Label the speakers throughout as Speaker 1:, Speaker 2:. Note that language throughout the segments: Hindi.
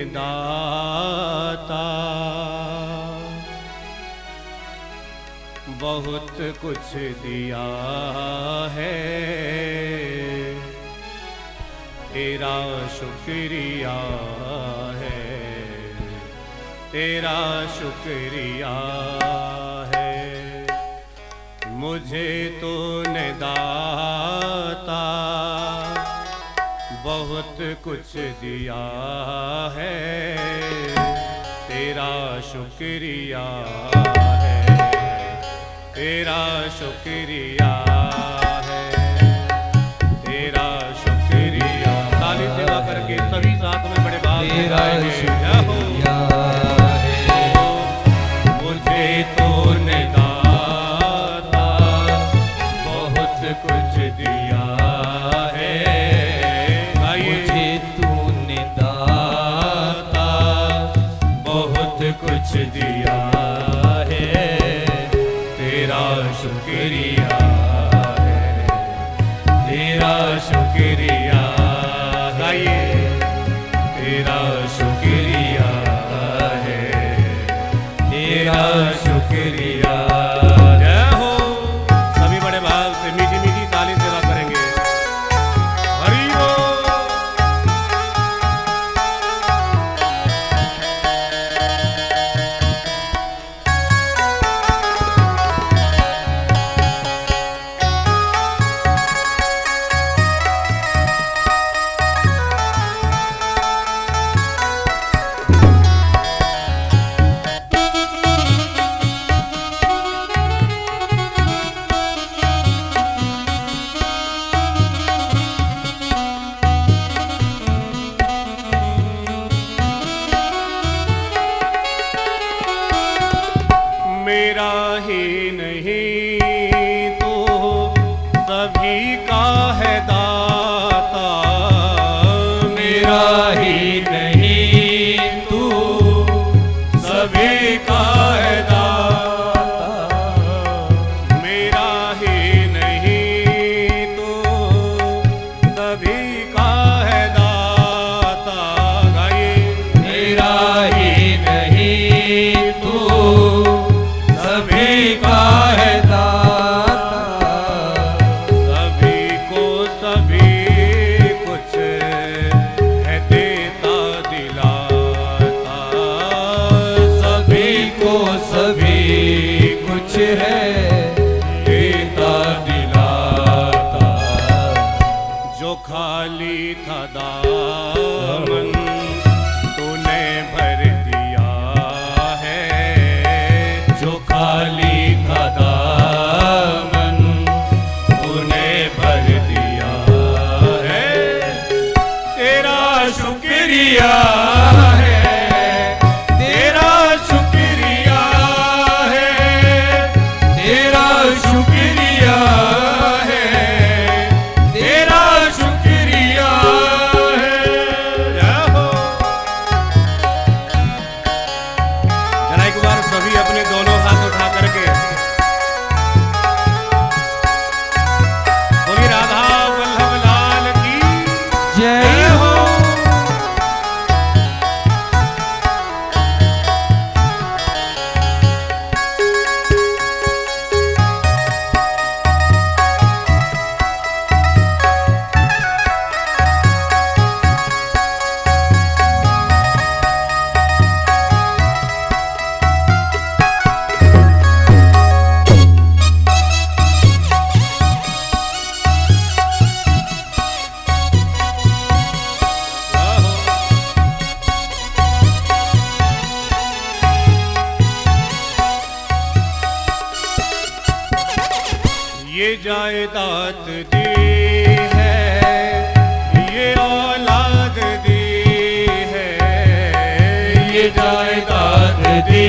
Speaker 1: दाता बहुत कुछ दिया है, तेरा शुक्रिया है, तेरा शुक्रिया है। मुझे तूने दाता बहुत कुछ दिया है, तेरा शुक्रिया है, तेरा शुक्रिया है, तेरा शुक्रिया। ताली सेवा करके सभी साथ में बड़े भाव से गाएंगे। मुझे तूने दाता बहुत कुछ दिया है, मुझे तूने दाता बहुत कुछ दिया है, तेरा शुक्रिया है, तेरा शुक्रिया। गाइए, तेरा शुक्रिया है, तेरा शुक्रिया। जय हो। सभी बड़े भाव से मीठी मीठी ताली सेवा करेंगे। हरि बोल। मेरा ही नहीं तो सभी का है दाता, मेरा ही नहीं तो सभी का है दाता, मेरा ही नहीं तो सभी का है दाता। गाइए, मेरा ही नहीं तो सभी का है दाता, सभी को सभी कुछ है देता दिलाता, सभी को सभी कुछ है देता दिलाता। जो खाली था दामन तूने भर दिया है, जो खाली था दामन तूने भर दिया है, तेरा शुक्रिया है, तेरा शुक्रिया है, तेरा शुक्रिया है, तेरा शुक्रिया है। जय हो। जरा एक बार सभी अपने दोनों हाथ उठा करके बोलिए राधा वल्लभ लाल की जय हो। ये जायदाद दी है, ये औलाद दी है, ये जायदाद दी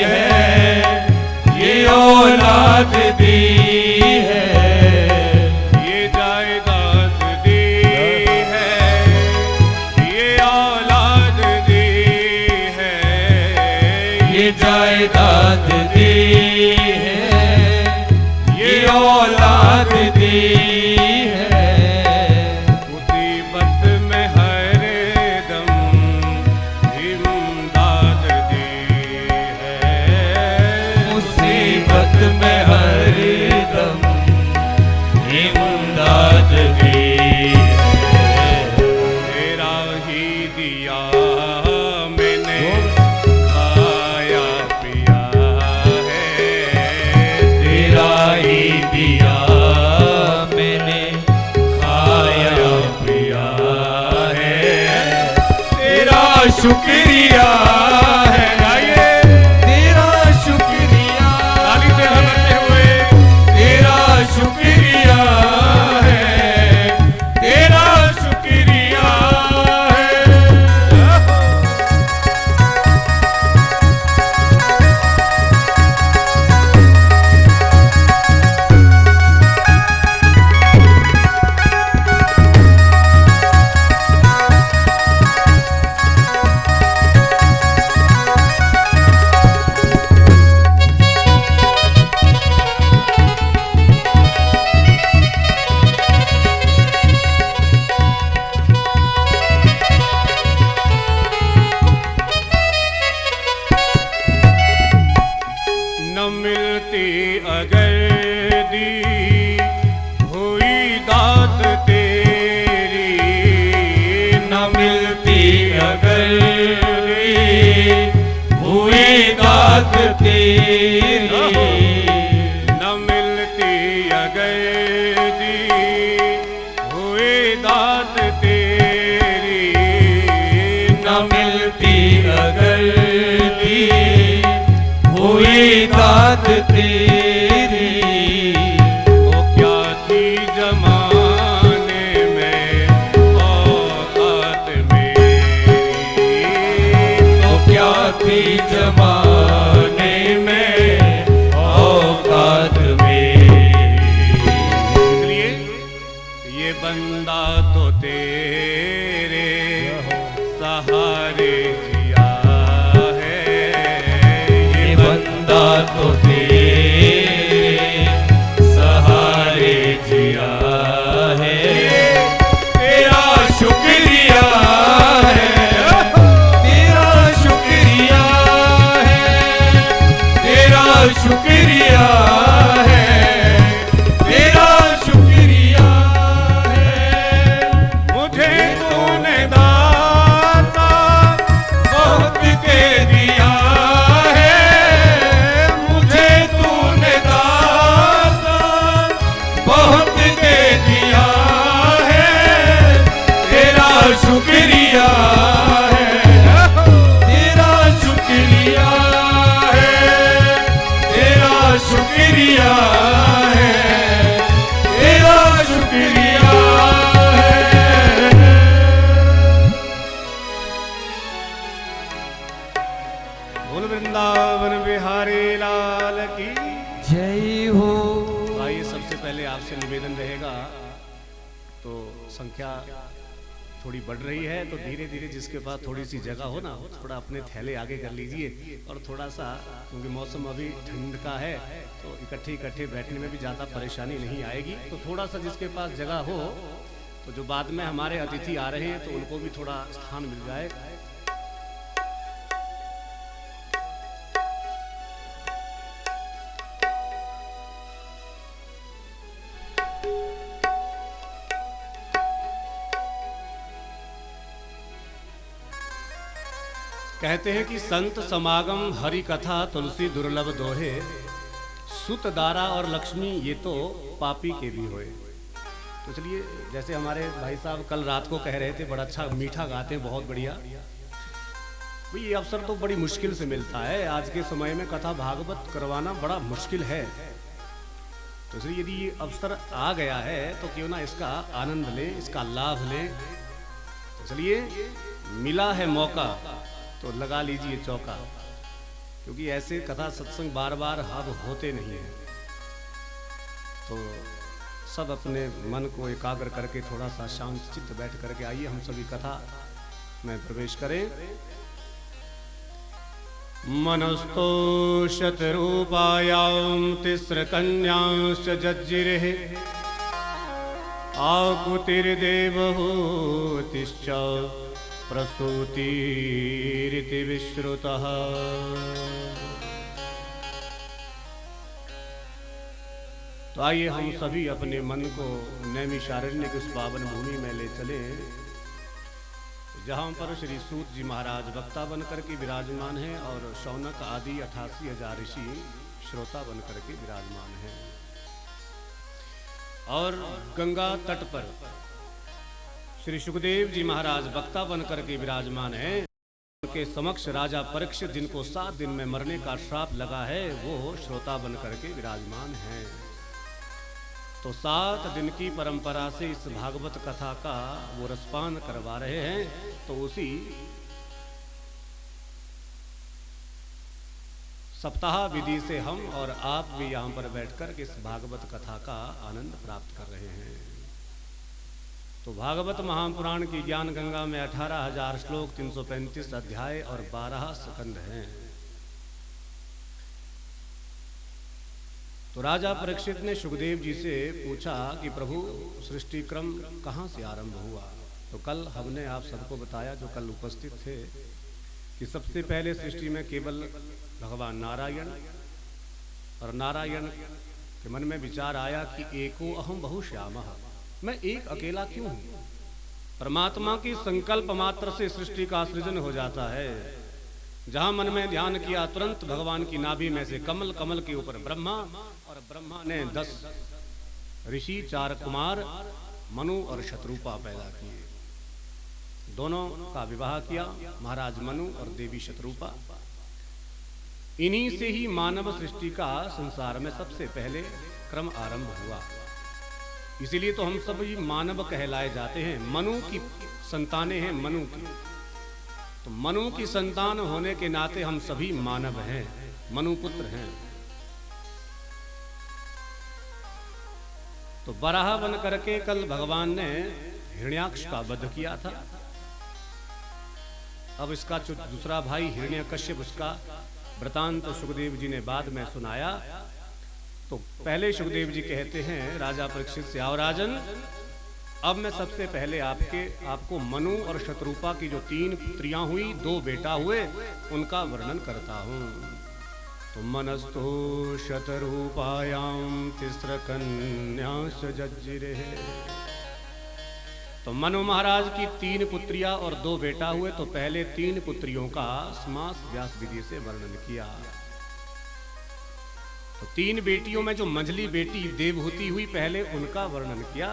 Speaker 1: है, ये औलाद दी है, ये जायदाद दी है, ये औलाद दी है, ये जायदाद दी है, ये औलाद दी है। मुसीबत में हर दम
Speaker 2: शुक्रिया है, आइए तेरा शुक्रिया,
Speaker 1: ताली से लगते हुए
Speaker 2: तेरा शुक्रिया है, तेरा शुक्रिया है।
Speaker 1: न मिलती अगर दी हुई दात तेरी,
Speaker 2: न मिलती अगर हुई दात तेरी,
Speaker 1: न मिलती अगर दी हुई दात तेरी,
Speaker 2: न मिलती अगर दी हुई दात तेरी,
Speaker 1: तो क्या थी जमाने में औकात मेरी,
Speaker 2: तो क्या थी जमाने में औकात मेरी।
Speaker 1: इसलिए ये बंदा तो तेरे सहारे जिया है,
Speaker 2: ये बंदा तो तेरे सहारे जिया है, तेरा शुक्रिया है, तेरा शुक्रिया है, तेरा शुक्रिया है, तेरा शुक्रिया है।
Speaker 1: मुझे तूने दाता
Speaker 2: बहुत के दिया है, मुझे तूने दाता बहुत के दिया है, तेरा शुक्रिया है, तेरा शुक्रिया है, तेरा शुक्रिया है, तेरा शुक्रिया है।
Speaker 1: बोल वृंदावन बिहारी लाल की।
Speaker 2: जय हो।
Speaker 1: आइए सबसे पहले आपसे निवेदन रहेगा, तो संख्या थोड़ी बढ़ रही है, तो धीरे धीरे जिसके पास थोड़ी सी जगह हो ना, थोड़ा अपने थैले आगे कर लीजिए, और थोड़ा सा, क्योंकि मौसम अभी ठंड का है, तो इकट्ठे इकट्ठे बैठने में भी ज़्यादा परेशानी नहीं आएगी। तो थोड़ा सा जिसके पास जगह हो, तो जो बाद में हमारे अतिथि आ रहे हैं, तो उनको भी थोड़ा स्थान मिल जाए। कहते हैं कि संत समागम हरि कथा तुलसी दुर्लभ दोहे, सुत दारा और लक्ष्मी ये तो पापी के भी होए। तो चलिए, जैसे हमारे भाई साहब कल रात को कह रहे थे, बड़ा अच्छा मीठा गाते हैं, बहुत बढ़िया। भाई ये अवसर तो बड़ी मुश्किल से मिलता है, आज के समय में कथा भागवत करवाना बड़ा मुश्किल है। तो इसलिए यदि ये अवसर आ गया है, तो क्यों ना इसका आनंद लें, इसका लाभ लें। तो चलिए, मिला है मौका तो लगा लीजिए चौका, क्योंकि ऐसे कथा सत्संग बार बार अब होते नहीं हैं। तो सब अपने मन को एकाग्र करके थोड़ा सा शांत चित्त बैठ करके आइए, हम सभी कथा में प्रवेश करें। मनस्तो शतरूपायां तिस्रकन्यांश्च जज्जिरे, आकुतिर्देवहूतिश्च प्रसूतिरिति विश्रुतः। तो आइए हम सभी अपने मन को नैमिषारण्य की उस पावन भूमि में ले चले, जहाँ पर श्री सूत जी महाराज वक्ता बनकर के विराजमान हैं और शौनक आदि 88,000 ऋषि श्रोता बनकर के विराजमान हैं। और गंगा तट पर श्री सुखदेव जी महाराज वक्ता बनकर के विराजमान हैं। उनके समक्ष राजा परीक्षित, जिनको 7 दिन में मरने का श्राप लगा है, वो श्रोता बन करके विराजमान हैं। तो 7 दिन की परंपरा से इस भागवत कथा का वो रसपान करवा रहे हैं। तो उसी सप्ताह विधि से हम और आप भी यहाँ पर बैठकर इस भागवत कथा का आनंद प्राप्त कर रहे हैं। तो भागवत महापुराण की ज्ञान गंगा में 18,000 श्लोक, 335 अध्याय और 12 स्कंध हैं। तो राजा परीक्षित ने सुखदेव जी से पूछा कि प्रभु, सृष्टि क्रम कहाँ से आरंभ हुआ। तो कल हमने आप सबको बताया, जो कल उपस्थित थे, कि सबसे पहले सृष्टि में केवल भगवान नारायण, और नारायण के मन में विचार आया कि एको अहम बहुश्यामः, मैं एक अकेला क्यों हूं। परमात्मा की संकल्प मात्र से सृष्टि का सृजन हो जाता है। जहां मन में ध्यान किया, तुरंत भगवान की नाभि में से कमल, कमल के ऊपर ब्रह्मा, और ब्रह्मा ने 10 ऋषि, 4 कुमार, मनु और शत्रुपा पैदा किए। दोनों का विवाह किया, महाराज मनु और देवी शत्रुपा। इन्हीं से ही मानव सृष्टि का संसार में सबसे पहले क्रम आरंभ हुआ। इसीलिए तो हम सब मानव कहलाए जाते हैं। मनु की संतानें हैं, मनु की। तो मनु की संतान होने के नाते हम सभी मानव हैं, मनुपुत्र हैं। तो बराह बन करके कल भगवान ने हिरण्याक्ष का वध किया था। अब इसका जो दूसरा भाई हिरण्यकश्यप, उसका वृतांत तो सुखदेव जी ने बाद में सुनाया। तो पहले सुखदेव जी कहते हैं राजा परीक्षित से, आओ राजन, अब मैं सबसे पहले आपको मनु और शत्रुपा की जो 3 पुत्रियां हुई, 2 बेटा हुए, उनका वर्णन करता हूं। तो मनस्तो शतरूपायां तिस्र कन्याश्च जज्जिरे। तो मनु महाराज की 3 पुत्रियां और 2 बेटा हुए। तो पहले 3 पुत्रियों का समास व्यास विधि से वर्णन किया। तो 3 बेटियों में जो मंझली बेटी देवहूति हुई, पहले उनका वर्णन किया।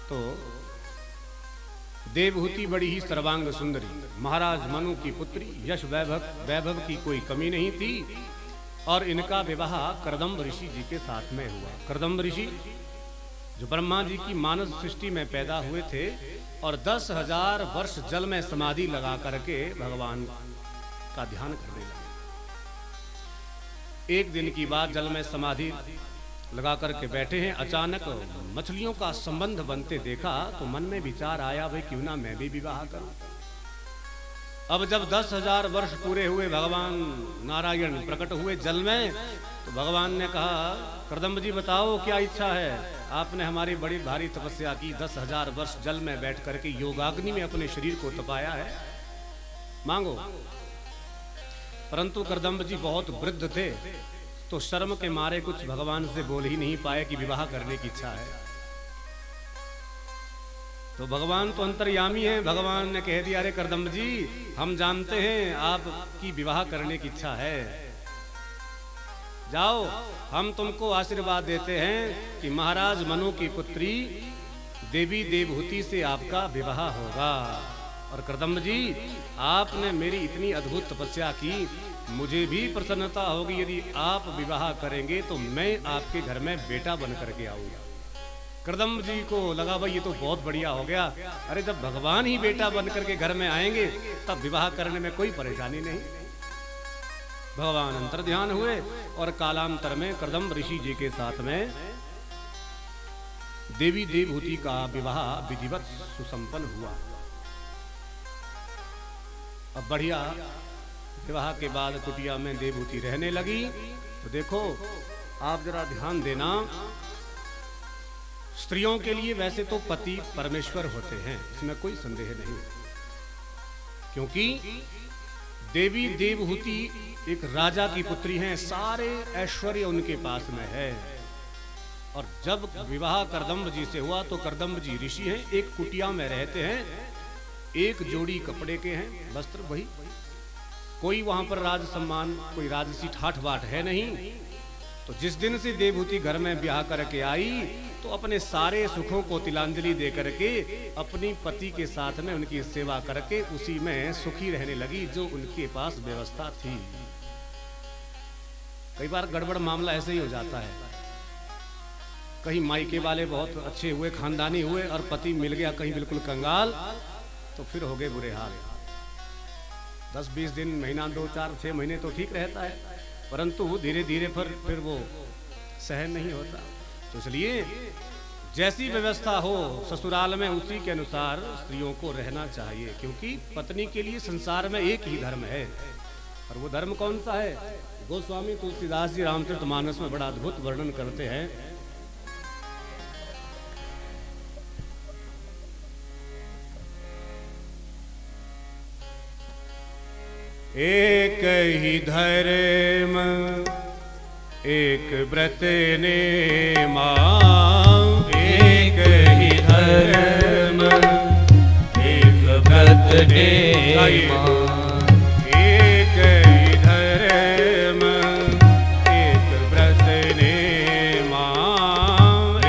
Speaker 1: तो देवहूति बड़ी ही सर्वांग सुंदरी, महाराज मनु की पुत्री, यश वैभव की कोई कमी नहीं थी। और इनका विवाह कर्दम्ब ऋषि जी के साथ में हुआ। कर्दम्ब ऋषि जो ब्रह्मा जी की मानस सृष्टि में पैदा हुए थे, और 10,000 वर्ष जल में समाधि लगा करके भगवान का ध्यान करने लगे। एक दिन की बात, जल में समाधि लगा करके बैठे हैं, अचानक मछलियों का संबंध बनते देखा। तो मन में विचार आया, भाई क्यों ना मैं भी विवाह करूं। अब जब 10,000 वर्ष पूरे हुए, भगवान नारायण प्रकट हुए जल में। तो भगवान ने कहा, कर्दम्ब जी बताओ क्या इच्छा है। आपने हमारी बड़ी भारी तपस्या की, 10,000 वर्ष जल में बैठ करके योगाग्नि में अपने शरीर को तपाया है, मांगो। परंतु कर्दम्ब जी बहुत वृद्ध थे, तो शर्म के मारे कुछ भगवान से बोल ही नहीं पाए कि विवाह करने की इच्छा है। तो भगवान तो अंतर्यामी हैं। भगवान ने कह दिया, अरे कर्दम्ब जी, हम जानते हैं आपकी विवाह करने की इच्छा है, जाओ, हम तुमको आशीर्वाद देते हैं कि महाराज मनु की पुत्री देवी देवहूति से आपका विवाह होगा। और कर्दम्ब जी, आपने मेरी इतनी अद्भुत तपस्या की, मुझे भी प्रसन्नता होगी यदि आप विवाह करेंगे तो मैं आपके घर में बेटा बन करके आऊंगा। कर्दम्ब जी को लगा, भाई ये तो बहुत बढ़िया हो गया। अरे जब भगवान ही बेटा बन करके घर में आएंगे, तब विवाह करने में कोई परेशानी नहीं। भगवान अंतर ध्यान हुए, और कालांतर में कर्दम्ब ऋषि जी के साथ में देवी देवहूति का विवाह विधिवत सुसंपन्न हुआ। अब बढ़िया विवाह के बाद कुटिया में देवहूति रहने लगी। तो देखो, आप जरा ध्यान देना, स्त्रियों के लिए वैसे तो पति परमेश्वर होते हैं, इसमें कोई संदेह नहीं, क्योंकि देवी देवहूति एक राजा की पुत्री हैं, सारे ऐश्वर्य उनके पास में है। और जब विवाह कर्दम्ब जी से हुआ, तो कर्दम्ब जी ऋषि हैं, एक कुटिया में रहते हैं, एक जोड़ी कपड़े के हैं, वस्त्र वही, कोई वहां पर राज सम्मान, कोई राजसी ठाठ बाट है नहीं। तो जिस दिन से देवहूति घर में ब्याह करके आई तो अपने सारे सुखों को तिलांजलि दे करके अपनी पति के साथ में उनकी सेवा करके उसी में सुखी रहने लगी जो उनके पास व्यवस्था थी। कई बार गड़बड़ मामला ऐसे ही हो जाता है, कहीं मायके वाले बहुत अच्छे हुए, खानदानी हुए, और पति मिल गया कहीं बिल्कुल कंगाल, तो फिर हो गए बुरे हाल। 10-20 दिन, महीना, 2-4-6 महीने तो ठीक रहता है, परंतु धीरे धीरे फिर वो सहन नहीं होता। तो इसलिए जैसी व्यवस्था हो ससुराल में उसी के अनुसार स्त्रियों को रहना चाहिए, क्योंकि पत्नी के लिए संसार में एक ही धर्म है। और वो धर्म कौन सा है? गोस्वामी तुलसीदास जी रामचरितमानस में बड़ा अद्भुत वर्णन करते हैं। एक ही धर्म एक व्रत नेमा,
Speaker 2: एक ही धर्म एक व्रत नेमा,
Speaker 1: एक ही धर्म एक व्रत नेमा,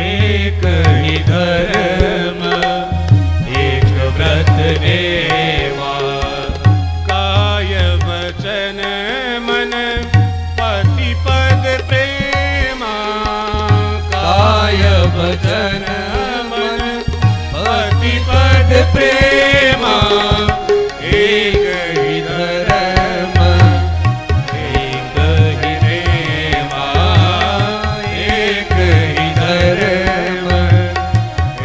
Speaker 2: एक ही धर्म एक व्रत नेमा,
Speaker 1: काय वचन मन पति पद प्रेमा,
Speaker 2: काय वचन मन पति पद प्रेमा, एक ही धर्म एक ही नेमा, एक ही धर्म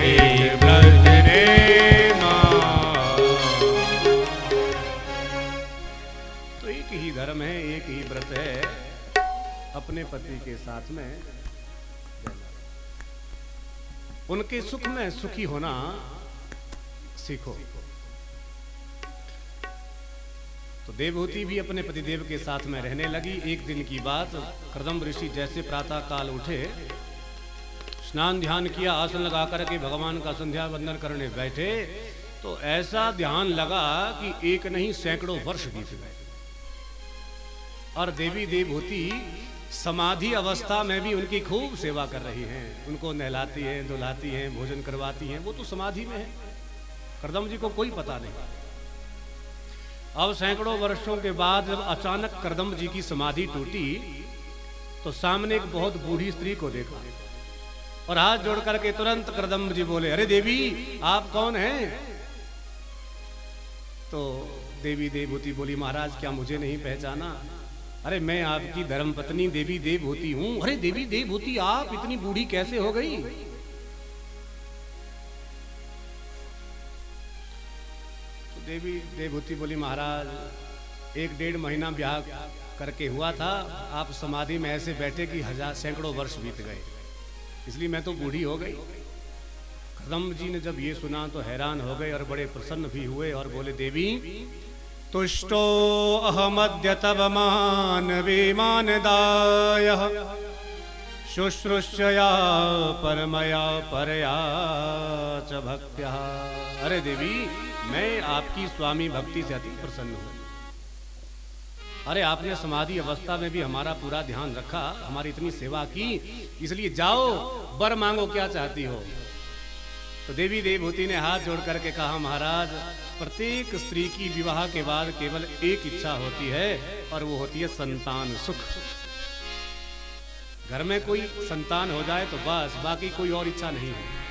Speaker 2: एक व्रत नेमा।
Speaker 1: तो एक ही धर्म है, एक ही व्रत है, अपने पति के साथ में उनके सुख में सुखी होना सीखो। तो देवहूति भी अपने पतिदेव के साथ में रहने लगी। एक दिन की बात, कर्दम ऋषि जैसे प्रातः काल उठे, स्नान ध्यान किया, आसन लगा करके भगवान का संध्या वंदन करने बैठे, तो ऐसा ध्यान लगा कि एक नहीं सैकड़ों वर्ष बीत गए। और देवी देवहूति समाधि अवस्था में भी उनकी खूब सेवा कर रही हैं, उनको नहलाती हैं, धुलाती हैं, भोजन करवाती हैं। वो तो समाधि में है, कर्दम जी को कोई पता नहीं। अब सैकड़ों वर्षों के बाद जब अचानक कर्दम जी की समाधि टूटी तो सामने एक बहुत बूढ़ी स्त्री को देखा और हाथ जोड़ करके तुरंत कर्दम जी बोले, अरे देवी आप कौन हैं? तो देवी देवहूति बोली, महाराज क्या मुझे नहीं पहचाना? अरे मैं आपकी धर्मपत्नी देवी देवहूति हूं। अरे देवी देवहूति आप इतनी बूढ़ी कैसे हो गई? तो देवी देवहूति बोली, महाराज 1-1.5 महीना ब्याह करके हुआ था, आप समाधि में ऐसे बैठे कि सैकड़ों वर्ष बीत गए, इसलिए मैं तो बूढ़ी हो गई। कर्दम जी ने जब ये सुना तो हैरान हो गए और बड़े प्रसन्न भी हुए और बोले, देवी तुष्टो अहमद्य तव मानवी मानदायः शुश्रूषया परमया परया च भक्त्या। अरे देवी मैं आपकी स्वामी भक्ति से अति प्रसन्न हूँ। अरे आपने समाधि अवस्था में भी हमारा पूरा ध्यान रखा, हमारी इतनी सेवा की, इसलिए जाओ वर मांगो, क्या चाहती हो? तो देवी देवहूति ने हाथ जोड़ करके कहा, महाराज प्रत्येक स्त्री की विवाह के बाद केवल एक इच्छा होती है और वो होती है संतान सुख। घर में कोई संतान हो जाए तो बस, बाकी कोई और इच्छा नहीं है।